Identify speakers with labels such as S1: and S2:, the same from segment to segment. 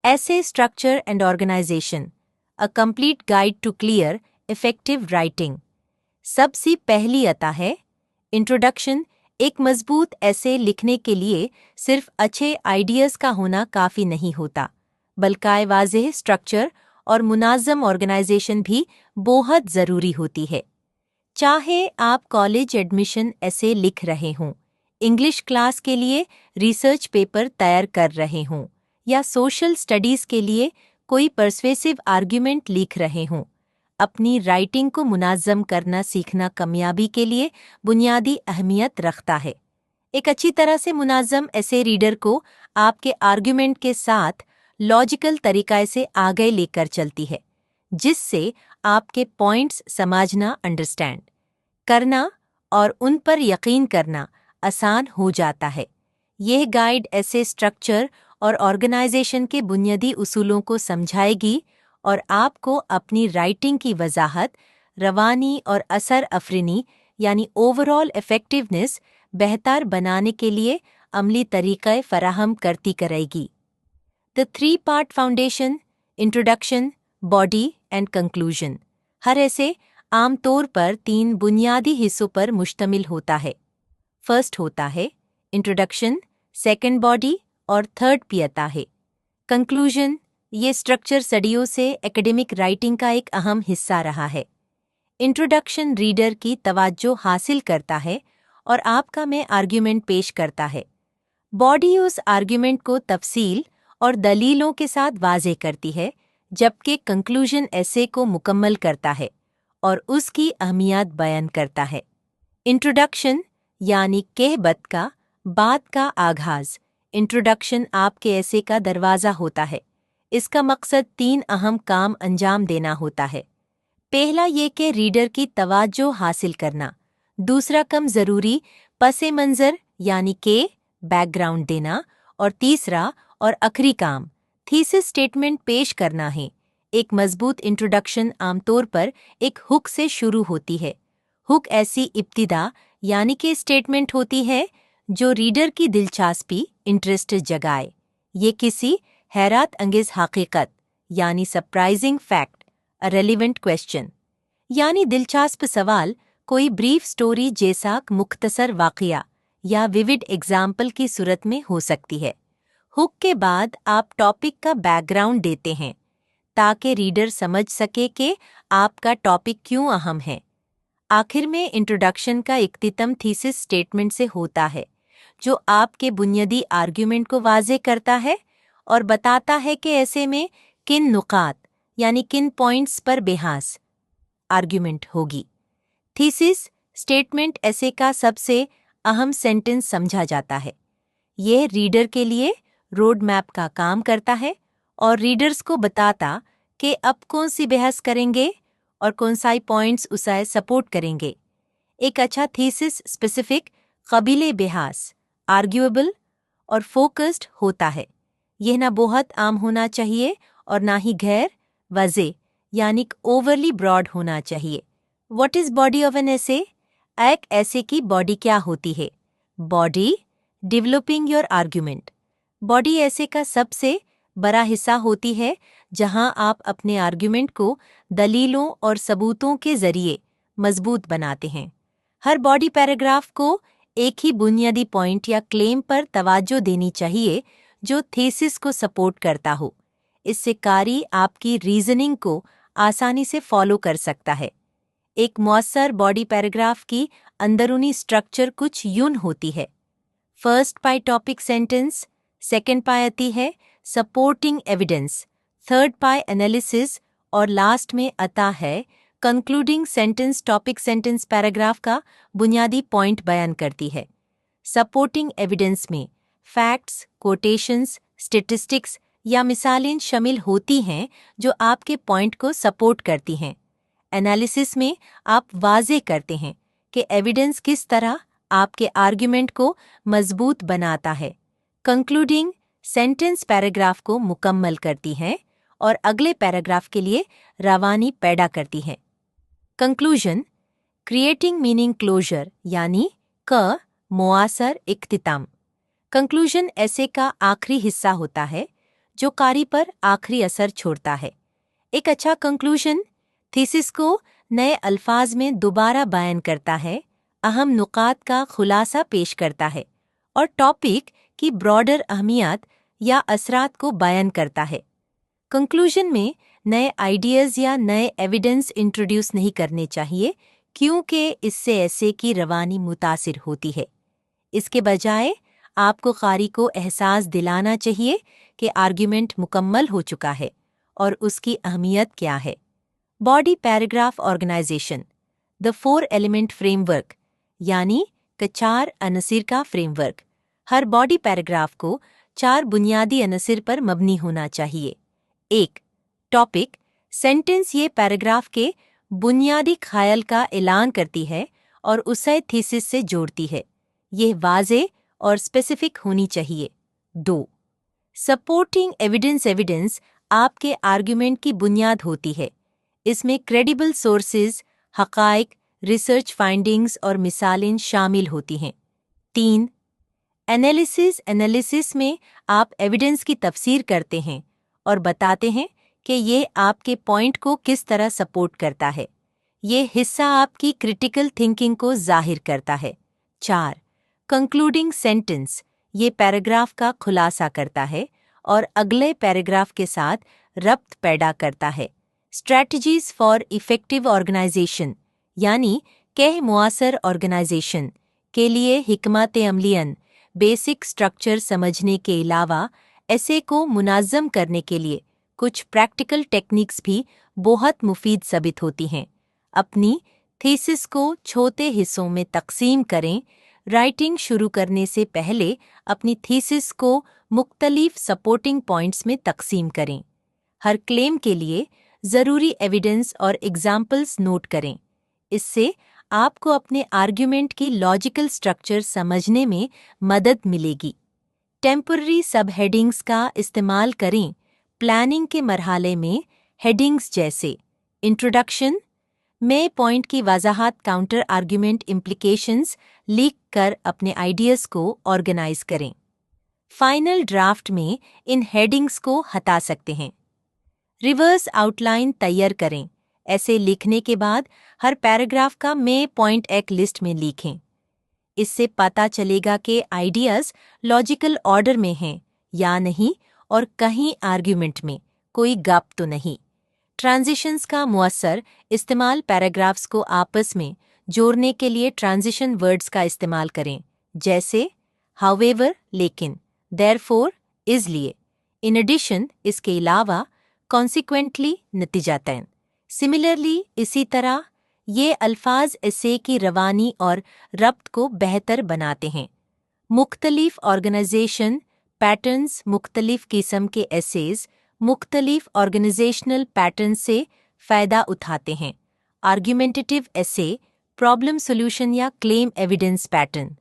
S1: Essay Structure and Organization, A Complete Guide to Clear, Effective Writing. सबसे पहली आता है इंट्रोडक्शन। एक मजबूत ऐसे लिखने के लिए सिर्फ अच्छे आइडियाज़ का होना काफ़ी नहीं होता, बल्कि वाज़ेह स्ट्रक्चर और मुनाज़्ज़म ऑर्गेनाइजेशन भी बहुत ज़रूरी होती है। चाहे आप कॉलेज एडमिशन ऐसे लिख रहे हों, इंग्लिश क्लास के लिए रिसर्च पेपर तैयार कर रहे हों, या सोशल स्टडीज़ के लिए कोई पर्सुएसिव आर्ग्यूमेंट लिख रहे हों, अपनी राइटिंग को मुनाज़्ज़म करना सीखना कामयाबी के लिए बुनियादी अहमियत रखता है। एक अच्छी तरह से मुनाज़्ज़म ऐसे रीडर को आपके आर्ग्यूमेंट के साथ लॉजिकल तरीक़े से आगे लेकर चलती है, जिससे आपके पॉइंट्स समझना, अंडरस्टैंड करना और उन पर यकीन करना आसान हो जाता है। यह गाइड ऐसे स्ट्रक्चर और ऑर्गेनाइजेशन के बुनियादी उसूलों को समझाएगी और आपको अपनी राइटिंग की वजाहत, रवानी और असर अफरीनी यानी ओवरऑल इफेक्टिवनेस बेहतर बनाने के लिए अमली तरीक़े फराहम करती करेगी। The 3-part foundation, introduction, body and conclusion हर ऐसे आम तौर पर 3 बुनियादी हिस्सों पर मुश्तमिल होता है। फर्स्ट होता है इंट्रोडक्शन, सेकंड बॉडी और थर्ड पी आता है कंक्लूजन। ये स्ट्रक्चर सदियों से एकेडमिक राइटिंग का एक अहम हिस्सा रहा है। इंट्रोडक्शन रीडर की तवज्जो हासिल करता है और आपका में आर्ग्यूमेंट पेश करता है। बॉडी उस आर्ग्यूमेंट को तफसील और दलीलों के साथ वाज़ेह करती है, जबकि कंक्लूजन ऐसे को मुकम्मल करता है और उसकी अहमियत बयान करता है। इंट्रोडक्शन यानी कहबत का, बात का आगाज़। इंट्रोडक्शन आपके ऐसे का दरवाज़ा होता है। इसका मकसद 3 अहम काम अंजाम देना होता है। पहला ये कि रीडर की तवज्जो हासिल करना, दूसरा कम ज़रूरी पसे मंज़र यानी कि बैकग्राउंड देना, और तीसरा और आखिरी काम थीसिस स्टेटमेंट पेश करना है। एक मजबूत इंट्रोडक्शन आमतौर पर एक हुक से शुरू होती है। हुक ऐसी इब्तिदा यानी कि स्टेटमेंट होती है जो रीडर की दिलचस्पी, इंटरेस्ट जगाए। ये किसी हैरत अंगेज हकीकत यानी surprising fact, a relevant question यानी दिलचस्प सवाल, कोई ब्रीफ स्टोरी जैसा मुख्तसर वाक़या या विविड एग्जाम्पल की सूरत में हो सकती है। हुक के बाद आप टॉपिक का बैकग्राउंड देते हैं ताकि रीडर समझ सके कि आपका टॉपिक क्यों अहम है। आखिर में इंट्रोडक्शन का इख्तिताम थीसिस स्टेटमेंट से होता है, जो आपके बुनियादी आर्ग्यूमेंट को वाज़ेह करता है और बताता है कि ऐसे में किन नुकात यानी किन पॉइंट्स पर बहस आर्ग्यूमेंट होगी। थीसिस स्टेटमेंट ऐसे का सबसे अहम सेंटेंस समझा जाता है। यह रीडर के लिए रोड मैप का काम करता है और रीडर्स को बताता कि अब कौन सी बहस करेंगे और कौन सा पॉइंट्स उसे सपोर्ट करेंगे। एक अच्छा थीसिस स्पेसिफिक, काबिले बहस, आर्ग्यूएबल और फोकस्ड होता है। यह ना बहुत आम होना चाहिए और ना ही गैर वाज़ेह यानी ओवरली ब्रॉड होना चाहिए। What is body of an essay? एक ऐसे की बॉडी क्या होती है? Body, developing your argument. Body ऐसे का सबसे बड़ा हिस्सा होती है जहां आप अपने आर्ग्यूमेंट को दलीलों और सबूतों के जरिए मजबूत बनाते हैं। हर बॉडी पैराग्राफ को एक ही बुनियादी पॉइंट या क्लेम पर तवज्जो देनी चाहिए जो थीसिस को सपोर्ट करता हो। इससे कारी आपकी रीजनिंग को आसानी से फॉलो कर सकता है। एक मौसर बॉडी पैराग्राफ की अंदरूनी स्ट्रक्चर कुछ यूं होती है। फर्स्ट पाई टॉपिक सेंटेंस, सेकेंड पाई आती है supporting evidence, third pi analysis और लास्ट में आता है concluding sentence. Topic sentence paragraph का बुनियादी पॉइंट बयान करती है। सपोर्टिंग एविडेंस में फैक्ट्स, कोटेशंस, स्टेटिस्टिक्स या मिसालें शामिल होती हैं जो आपके पॉइंट को सपोर्ट करती हैं। एनालिसिस में आप वाज़ेह करते हैं कि एविडेंस किस तरह आपके आर्ग्यूमेंट को मजबूत बनाता है। कंक्लूडिंग सेंटेंस पैराग्राफ को मुकम्मल करती हैं और अगले पैराग्राफ के लिए रवानी पैदा करती हैं। कंक्लूजन, क्रिएटिंग मीनिंग क्लोजर यानी क मुआसर इख्तिताम। कंक्लूजन ऐसे का आखिरी हिस्सा होता है जो कारी पर आखिरी असर छोड़ता है। एक अच्छा कंक्लूजन थीसिस को नए अल्फाज में दोबारा बयान करता है, अहम नुकात का खुलासा पेश करता है और टॉपिक की ब्रॉडर अहमियत या असरात को बयान करता है। कंक्लूजन में नए आइडियाज़ या नए एविडेंस इंट्रोड्यूस नहीं करने चाहिए क्योंकि इससे ऐसे की रवानी मुतासिर होती है। इसके बजाय आपको कारी को एहसास दिलाना चाहिए कि आर्ग्यूमेंट मुकम्मल हो चुका है और उसकी अहमियत क्या है। Body paragraph organisation the 4 element framework यानी कि 4 अनसीर का फ्रेमवर्क। हर बॉडी पैराग्राफ को 4 बुनियादी अनसीर पर मबनी होना चाहिए। 1. टॉपिक सेंटेंस ये पैराग्राफ के बुनियादी ख्याल का ऐलान करती है और उसे थीसिस से जोड़ती है। यह वाज़े और स्पेसिफिक होनी चाहिए। 2. सपोर्टिंग एविडेंस आपके आर्ग्यूमेंट की बुनियाद होती है। इसमें क्रेडिबल सोर्सेज, हक़ाइक़, रिसर्च फाइंडिंग्स और मिसालें शामिल होती हैं। 3. एनालिसिस में आप एविडेंस की तफसीर करते हैं और बताते हैं कि ये आपके पॉइंट को किस तरह सपोर्ट करता है। ये हिस्सा आपकी क्रिटिकल थिंकिंग को जाहिर करता है। 4. कंक्लूडिंग सेंटेंस ये पैराग्राफ का खुलासा करता है और अगले पैराग्राफ के साथ रब्त पैदा करता है। स्ट्रैटेजीज फॉर इफेक्टिव ऑर्गेनाइजेशन यानी के मुआसर ऑर्गेनाइजेशन के लिए हिकमत अमलियन बेसिक स्ट्रक्चर समझने के अलावा ऐसे को मुनाज़्ज़म करने के लिए कुछ प्रैक्टिकल टेक्निक्स भी बहुत मुफीद साबित होती हैं। अपनी थीसिस को छोटे हिस्सों में तकसीम करें। राइटिंग शुरू करने से पहले अपनी थीसिस को मुख्तलिफ सपोर्टिंग पॉइंट्स में तकसीम करें। हर क्लेम के लिए ज़रूरी एविडेंस और एग्जाम्पल्स नोट करें। इससे आपको अपने आर्ग्यूमेंट की लॉजिकल स्ट्रक्चर समझने में मदद मिलेगी। टेम्पररी सब हेडिंग्स का इस्तेमाल करें। प्लानिंग के मरहले में हेडिंग्स जैसे इंट्रोडक्शन में पॉइंट की वजाहत, काउंटर आर्ग्यूमेंट इम्प्लिकेशंस लिख कर अपने आइडियाज़ को ऑर्गेनाइज करें। फाइनल ड्राफ्ट में इन हेडिंग्स को हटा सकते हैं। रिवर्स आउटलाइन तैयार करें। ऐसे लिखने के बाद हर पैराग्राफ का पॉइंट एक लिस्ट में लिखें। इससे पता चलेगा कि आइडियाज़ लॉजिकल ऑर्डर में हैं या नहीं और कहीं आर्ग्यूमेंट में कोई गैप तो नहीं। ट्रांजिशंस का मुअस्सर इस्तेमाल पैराग्राफ्स को आपस में जोड़ने के लिए ट्रांजिशन वर्ड्स का इस्तेमाल करें, जैसे हाउएवर लेकिन, देयरफॉर इसलिए, इन एडिशन इसके अलावा, कॉन्सिक्वेंटली नतीजतन। सिमिलरली इसी तरह ये अल्फाज एसे की रवानी और रब्त को बेहतर बनाते हैं। मुख्तलिफ ऑर्गेनाइजेशन पैटर्न्स मुख्तलिफ किस्म के एसेज मुख्तलिफ ऑर्गेनाइजेशनल पैटर्न से फ़ायदा उठाते हैं। आर्ग्यूमेंटेटिव एसे प्रॉब्लम सॉल्यूशन या क्लेम एविडेंस पैटर्न।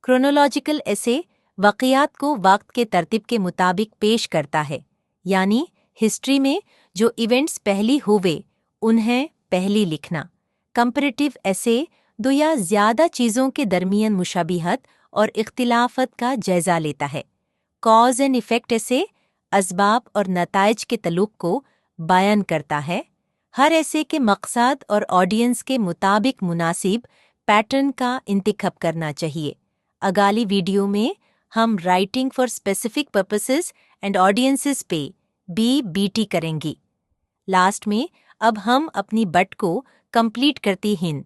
S1: क्रोनोलॉजिकल एसे वाक़यात को वक्त के तरतीब के मुताबिक पेश करता है, यानी हिस्ट्री में जो इवेंट्स पहली हुए उन्हें पहली लिखना। कंपैरेटिव एसे 2 या ज़्यादा चीज़ों के दरमियान मुशाबिहत और इख्तिलाफत का जायज़ा लेता है। कॉज एंड इफ़ेक्ट एसे असबाब और नताइज के तल्लुक़ को बयान करता है। हर ऐसे के मकसद और ऑडियंस के मुताबिक मुनासिब पैटर्न का इंतखाब करना चाहिए। अगाली वीडियो में हम writing for specific purposes and audiences पे BBT करेंगी। लास्ट में अब हम अपनी बट को कंप्लीट करती हैं।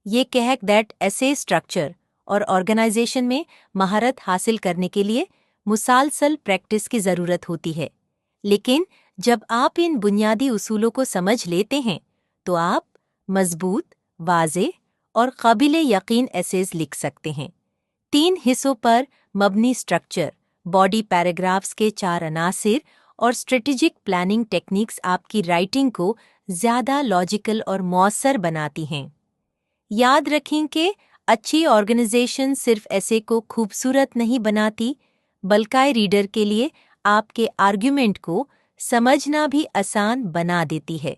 S1: ये कहक दैट ऐसे स्ट्रक्चर और ऑर्गेनाइजेशन में महारत हासिल करने के लिए मुसलसल प्रैक्टिस की ज़रूरत होती है, लेकिन जब आप इन बुनियादी उसूलों को समझ लेते हैं तो आप मजबूत, वाज़े और काबिल यकीन एसेज लिख सकते हैं। 3 हिस्सों पर मबनी स्ट्रक्चर, बॉडी पैराग्राफ्स के 4 अनासिर और स्ट्रेटेजिक प्लानिंग टेक्निक्स आपकी राइटिंग को ज़्यादा लॉजिकल और मौसर बनाती हैं। याद रखें कि अच्छी ऑर्गेनाइजेशन सिर्फ ऐसे को खूबसूरत नहीं बनाती, बल्कि रीडर के लिए आपके आर्ग्यूमेंट को समझना भी आसान बना देती है।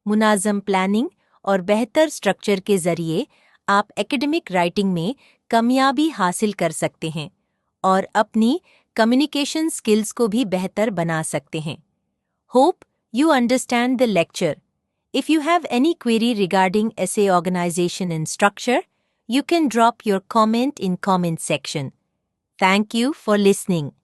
S1: मुनाज़म प्लानिंग और बेहतर स्ट्रक्चर के ज़रिए आप एकेडमिक राइटिंग में कामयाबी हासिल कर सकते हैं और अपनी کمیونیکیشن سکلز کو بھی بہتر بنا سکتے ہیں۔ Hope you understand the lecture. If you have any query regarding essay organization and structure, you can drop your comment in comment section. Thank you for listening.